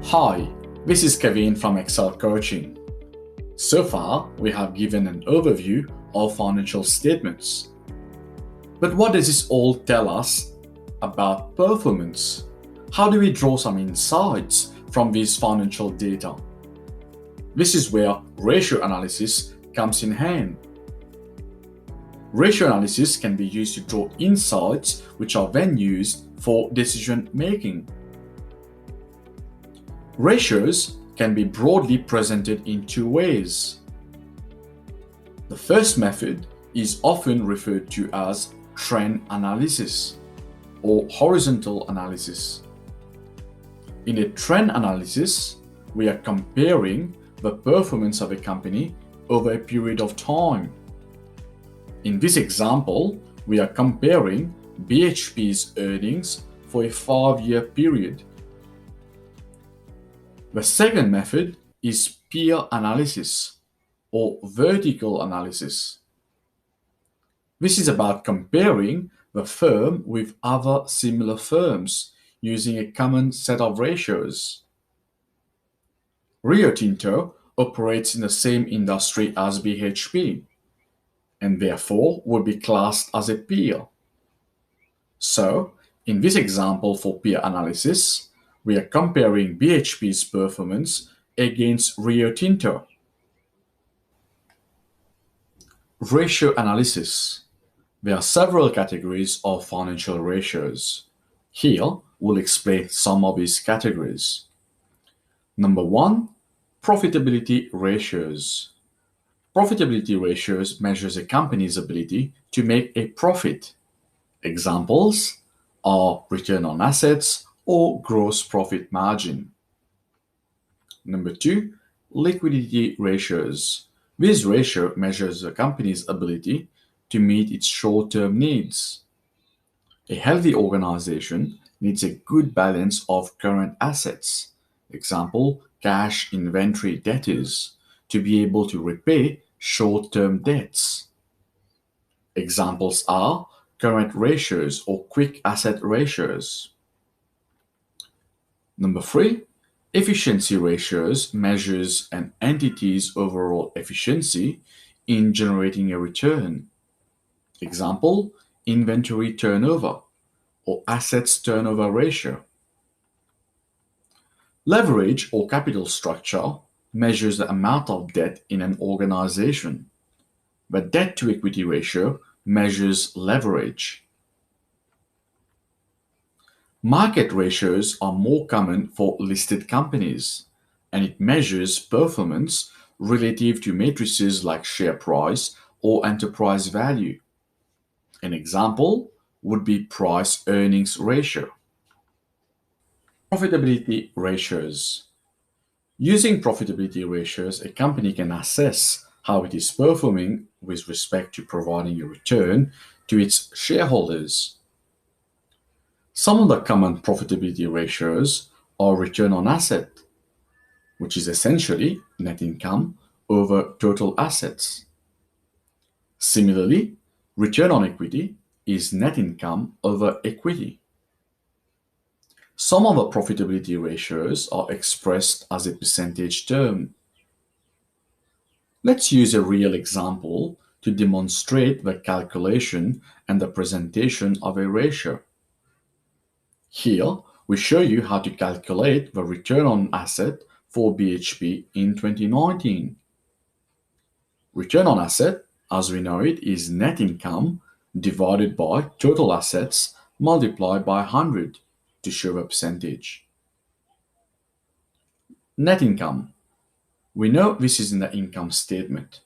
Hi, this is Kevin from Excel Coaching. So far, we have given an overview of financial statements. But what does this all tell us about performance? How do we draw some insights from these financial data? This is where ratio analysis comes in hand. Ratio analysis can be used to draw insights which are then used for decision making. Ratios can be broadly presented in two ways. The first method is often referred to as trend analysis or horizontal analysis. In a trend analysis, we are comparing the performance of a company over a period of time. In this example, we are comparing BHP's earnings for a 5-year period. The second method is peer analysis or vertical analysis. This is about comparing the firm with other similar firms using a common set of ratios. Rio Tinto operates in the same industry as BHP and therefore would be classed as a peer. So, in this example for peer analysis, we are comparing BHP's performance against Rio Tinto. Ratio analysis. There are several categories of financial ratios. Here, we'll explain some of these categories. Number 1, profitability ratios. Profitability ratios measures a company's ability to make a profit. Examples are return on assets or gross profit margin. Number 2, liquidity ratios. This ratio measures a company's ability to meet its short-term needs. A healthy organization needs a good balance of current assets, example, cash, inventory, debtors, to be able to repay short-term debts. Examples are current ratios or quick asset ratios. Number 3, efficiency ratios measures an entity's overall efficiency in generating a return. Example, inventory turnover or assets turnover ratio. Leverage or capital structure measures the amount of debt in an organization. The debt to equity ratio measures leverage. Market ratios are more common for listed companies, and it measures performance relative to matrices like share price or enterprise value. An example would be price-earnings ratio. Profitability ratios. Using profitability ratios, a company can assess how it is performing with respect to providing a return to its shareholders. Some of the common profitability ratios are return on asset, which is essentially net income over total assets. Similarly, return on equity is net income over equity. Some of the profitability ratios are expressed as a percentage term. Let's use a real example to demonstrate the calculation and the presentation of a ratio. Here, we show you how to calculate the return on asset for BHP in 2019. Return on asset, as we know it, is net income divided by total assets multiplied by 100 to show a percentage. Net income. We know this is in the income statement.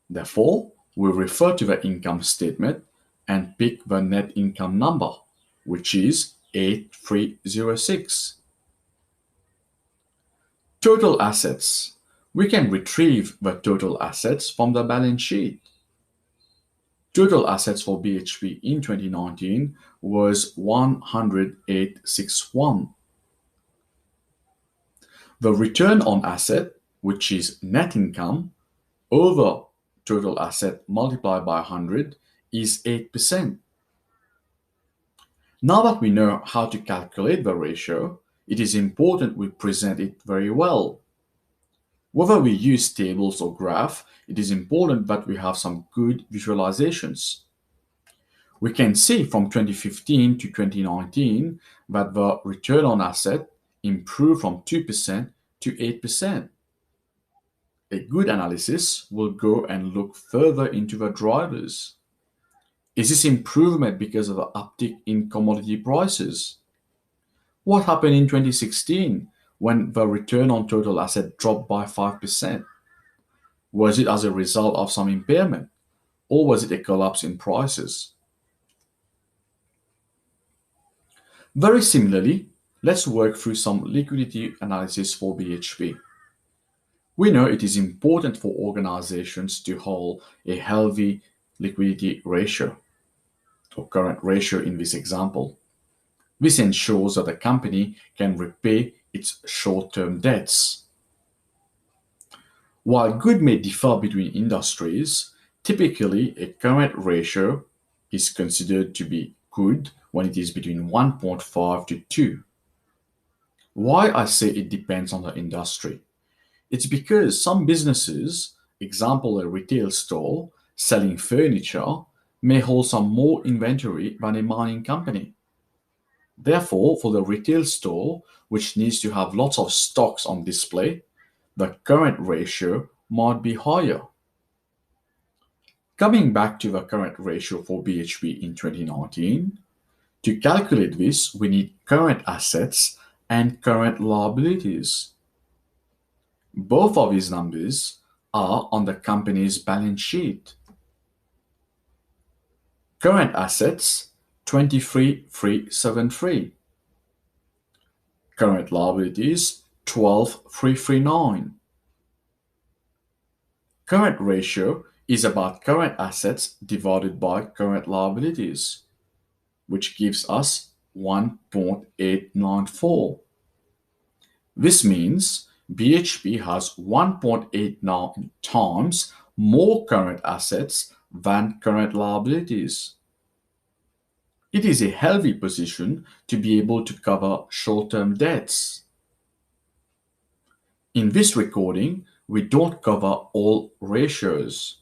Therefore, we refer to the income statement and pick the net income number, which is 8306. Total assets. We can retrieve the total assets from the balance sheet. Total assets for BHP in 2019 was 108.61. The return on asset, which is net income over total asset multiplied by 100, is 8%. Now that we know how to calculate the ratio, it is important we present it very well. Whether we use tables or graph, it is important that we have some good visualizations. We can see from 2015 to 2019 that the return on asset improved from 2% to 8%. A good analysis will go and look further into the drivers. Is this improvement because of the uptick in commodity prices? What happened in 2016 when the return on total asset dropped by 5%? Was it as a result of some impairment, or was it a collapse in prices? Very similarly, let's work through some liquidity analysis for BHP. We know it is important for organizations to hold a healthy liquidity ratio, or current ratio in this example. This ensures that the company can repay its short-term debts. While good may differ between industries, typically a current ratio is considered to be good when it is between 1.5 to 2. Why I say it depends on the industry? It's because some businesses, example a retail store selling furniture, may hold some more inventory than a mining company. Therefore, for the retail store, which needs to have lots of stocks on display, the current ratio might be higher. Coming back to the current ratio for BHP in 2019, to calculate this, we need current assets and current liabilities. Both of these numbers are on the company's balance sheet. Current assets 23,373. Current liabilities 12,339. Current ratio is about current assets divided by current liabilities, which gives us 1.894. This means BHP has 1.89 times more current assets than current liabilities. It is a healthy position to be able to cover short-term debts. In this recording, we don't cover all ratios,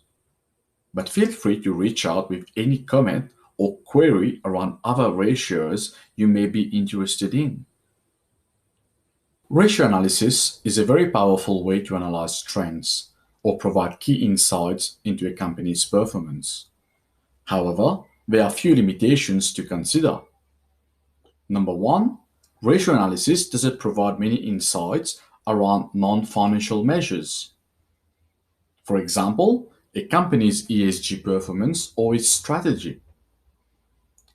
but feel free to reach out with any comment or query around other ratios you may be interested in. Ratio analysis is a very powerful way to analyze trends or provide key insights into a company's performance. However, there are a few limitations to consider. Number one, ratio analysis doesn't provide many insights around non-financial measures. For example, a company's ESG performance or its strategy.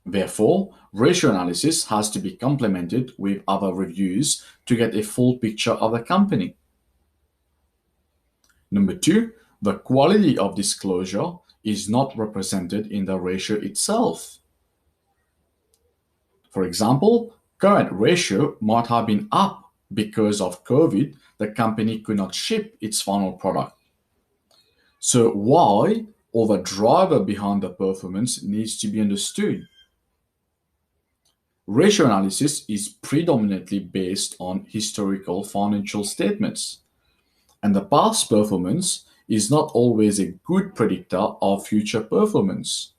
Therefore, ratio analysis has to be complemented with other reviews to get a full picture of the company. Number two, the quality of disclosure is not represented in the ratio itself. For example, current ratio might have been up because of COVID, the company could not ship its final product. So why or the driver behind the performance needs to be understood. Ratio analysis is predominantly based on historical financial statements, and the past performance is not always a good predictor of future performance.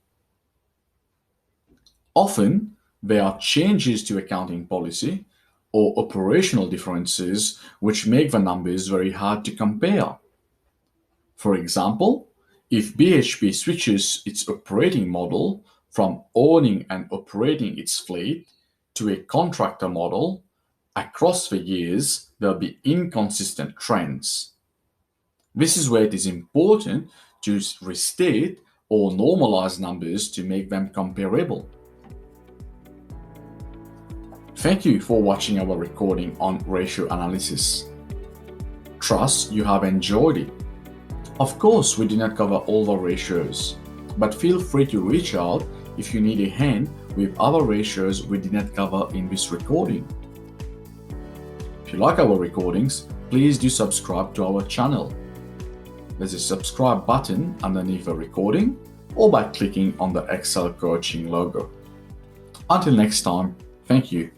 Often, there are changes to accounting policy or operational differences which make the numbers very hard to compare. For example, if BHP switches its operating model from owning and operating its fleet to a contractor model, across the years there'll be inconsistent trends. This is where it is important to restate or normalize numbers to make them comparable. Thank you for watching our recording on ratio analysis. Trust you have enjoyed it. Of course, we do not cover all the ratios, but feel free to reach out if you need a hand with other ratios we did not cover in this recording. If you like our recordings, please do subscribe to our channel. There's a subscribe button underneath the recording or by clicking on the Excel Coaching logo. Until next time, thank you.